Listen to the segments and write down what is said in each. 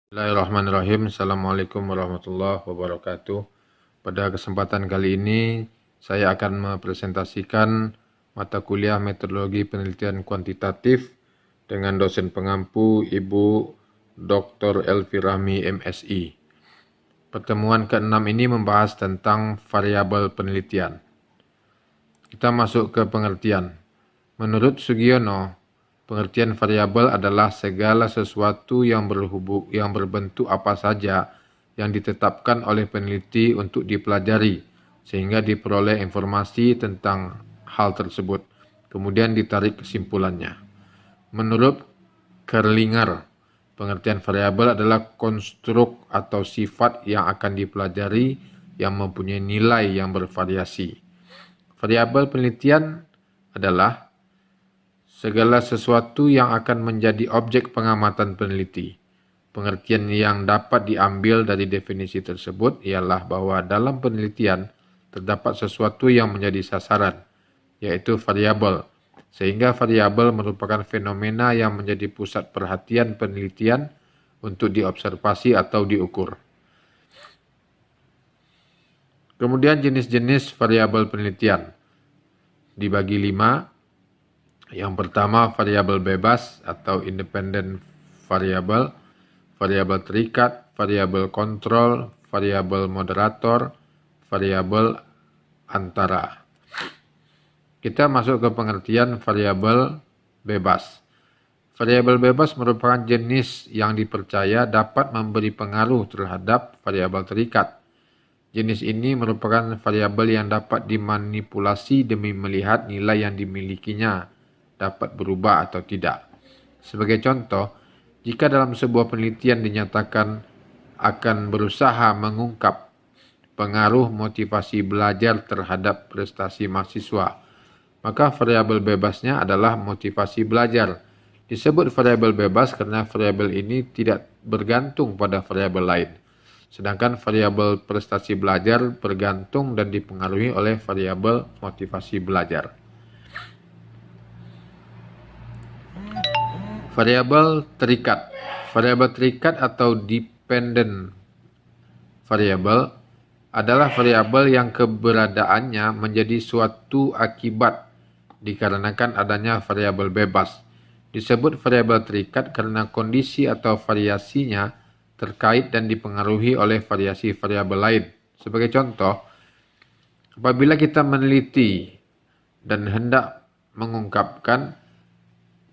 Bismillahirrahmanirrahim. Assalamualaikum warahmatullahi wabarakatuh. Pada kesempatan kali ini, saya akan mempresentasikan mata kuliah metodologi penelitian kuantitatif dengan dosen pengampu Ibu Dr. Elvi Rahmi, MSI. Pertemuan ke-6 ini membahas tentang variabel penelitian. Kita masuk ke pengertian. Menurut Sugiono, pengertian variabel adalah segala sesuatu yang berbentuk apa saja yang ditetapkan oleh peneliti untuk dipelajari, sehingga diperoleh informasi tentang hal tersebut, kemudian ditarik kesimpulannya. Menurut Kerlinger, pengertian variabel adalah konstruk atau sifat yang akan dipelajari yang mempunyai nilai yang bervariasi. Variabel penelitian adalah segala sesuatu yang akan menjadi objek pengamatan peneliti. Pengertian yang dapat diambil dari definisi tersebut ialah bahwa dalam penelitian terdapat sesuatu yang menjadi sasaran, yaitu variabel, sehingga variabel merupakan fenomena yang menjadi pusat perhatian penelitian untuk diobservasi atau diukur. Kemudian jenis-jenis variabel penelitian dibagi 5. Yang pertama, variabel bebas atau independent variable, variabel terikat, variabel kontrol, variabel moderator, variabel antara. Kita masuk ke pengertian variabel bebas. Variabel bebas merupakan jenis yang dipercaya dapat memberi pengaruh terhadap variabel terikat. Jenis ini merupakan variabel yang dapat dimanipulasi demi melihat nilai yang dimilikinya dapat berubah atau tidak. Sebagai contoh, jika dalam sebuah penelitian dinyatakan akan berusaha mengungkap pengaruh motivasi belajar terhadap prestasi mahasiswa, maka variabel bebasnya adalah motivasi belajar. Disebut variabel bebas karena variabel ini tidak bergantung pada variabel lain. Sedangkan variabel prestasi belajar bergantung dan dipengaruhi oleh variabel motivasi belajar. Variabel terikat. Variabel terikat atau dependent variable adalah variabel yang keberadaannya menjadi suatu akibat dikarenakan adanya variabel bebas. Disebut variabel terikat karena kondisi atau variasinya terkait dan dipengaruhi oleh variasi variabel lain. Sebagai contoh, apabila kita meneliti dan hendak mengungkapkan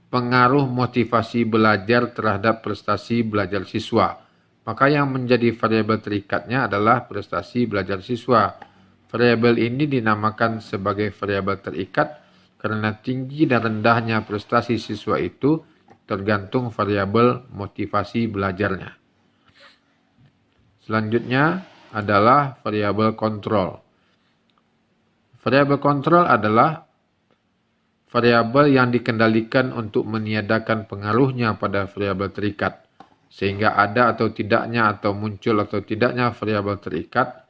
pengaruh motivasi belajar terhadap prestasi belajar siswa, maka yang menjadi variabel terikatnya adalah prestasi belajar siswa. Variabel ini dinamakan sebagai variabel terikat karena tinggi dan rendahnya prestasi siswa itu tergantung variabel motivasi belajarnya. Selanjutnya adalah variabel kontrol. Variabel kontrol adalah variabel yang dikendalikan untuk meniadakan pengaruhnya pada variabel terikat, sehingga ada atau tidaknya atau muncul atau tidaknya variabel terikat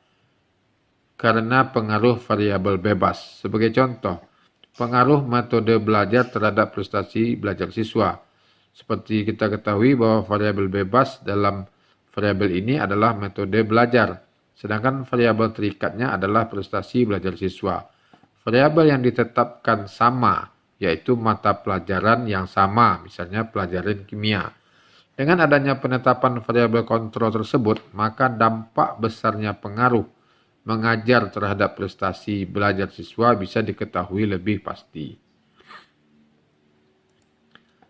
karena pengaruh variabel bebas. Sebagai contoh, pengaruh metode belajar terhadap prestasi belajar siswa. Seperti kita ketahui bahwa variabel bebas dalam variabel ini adalah metode belajar, sedangkan variabel terikatnya adalah prestasi belajar siswa. Variabel yang ditetapkan sama, yaitu mata pelajaran yang sama, misalnya pelajaran kimia. Dengan adanya penetapan variabel kontrol tersebut, maka dampak besarnya pengaruh mengajar terhadap prestasi belajar siswa bisa diketahui lebih pasti.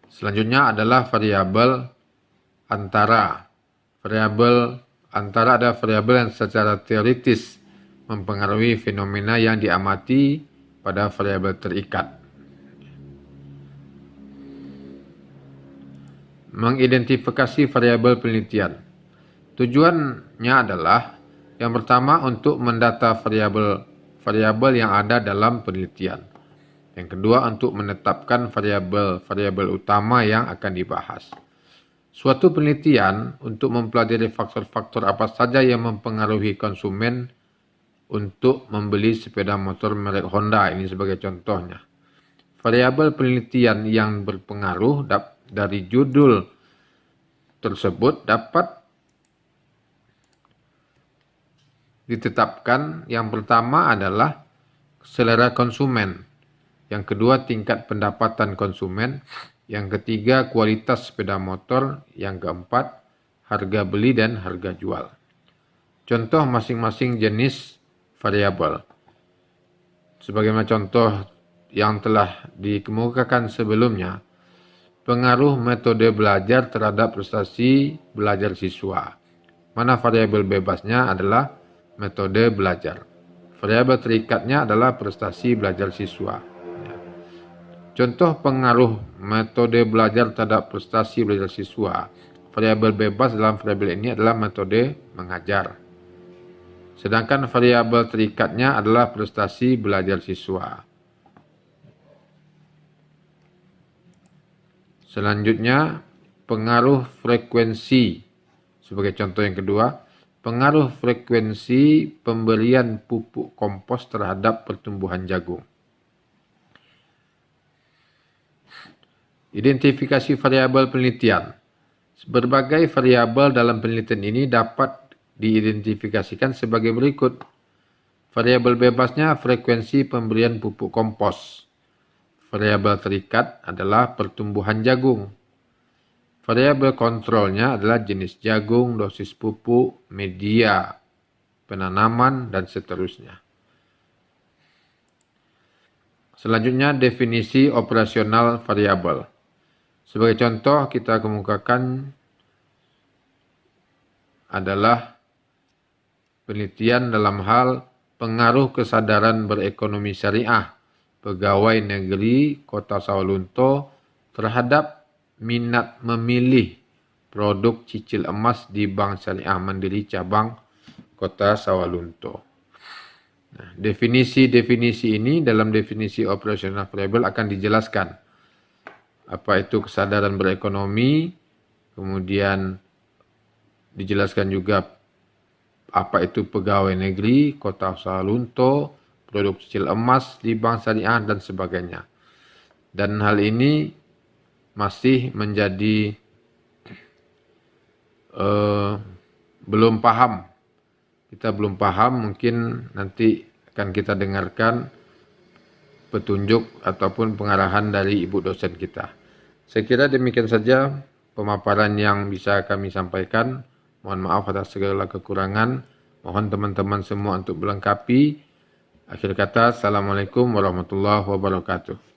Selanjutnya adalah variabel antara. Variabel antara adalah variabel yang secara teoritis mempengaruhi fenomena yang diamati pada variabel terikat. Mengidentifikasi variabel penelitian. Tujuannya adalah yang pertama untuk mendata variabel yang ada dalam penelitian. Yang kedua untuk menetapkan variabel utama yang akan dibahas. Suatu penelitian untuk mempelajari faktor-faktor apa saja yang mempengaruhi konsumen untuk membeli sepeda motor merek Honda, ini sebagai contohnya. Variabel penelitian yang berpengaruh dari judul tersebut dapat ditetapkan. Yang pertama adalah selera konsumen, yang kedua tingkat pendapatan konsumen, yang ketiga kualitas sepeda motor, yang keempat harga beli dan harga jual. Contoh masing-masing jenis variabel. Sebagaimana contoh yang telah dikemukakan sebelumnya, pengaruh metode belajar terhadap prestasi belajar siswa. Mana variabel bebasnya adalah metode belajar. Variabel terikatnya adalah prestasi belajar siswa. Contoh pengaruh metode belajar terhadap prestasi belajar siswa. Variabel bebas dalam variabel ini adalah metode mengajar. Sedangkan variabel terikatnya adalah prestasi belajar siswa. Selanjutnya, pengaruh frekuensi. Sebagai contoh yang kedua, pengaruh frekuensi pemberian pupuk kompos terhadap pertumbuhan jagung. Identifikasi variabel penelitian. Berbagai variabel dalam penelitian ini dapat diidentifikasikan sebagai berikut. Variabel bebasnya frekuensi pemberian pupuk kompos. Variabel terikat adalah pertumbuhan jagung. Variabel kontrolnya adalah jenis jagung, dosis pupuk, media penanaman, dan seterusnya. Selanjutnya, definisi operasional variabel. Sebagai contoh, kita kemukakan adalah penelitian dalam hal pengaruh kesadaran berekonomi syariah pegawai negeri Kota Sawalunto terhadap minat memilih produk cicil emas di Bank Syariah Mandiri Cabang Kota Sawalunto. Nah, definisi-definisi ini dalam definisi operasional variabel akan dijelaskan. Apa itu kesadaran berekonomi, kemudian dijelaskan juga apa itu pegawai negeri Kota Sawalunto, produk cicil emas di Bank Syariah, dan sebagainya. Dan hal ini masih menjadi belum paham. Kita belum paham, mungkin nanti akan kita dengarkan petunjuk ataupun pengarahan dari ibu dosen kita. Saya kira demikian saja pemaparan yang bisa kami sampaikan. Mohon maaf atas segala kekurangan. Mohon teman-teman semua untuk melengkapi. Akhir kata, Assalamualaikum warahmatullahi wabarakatuh.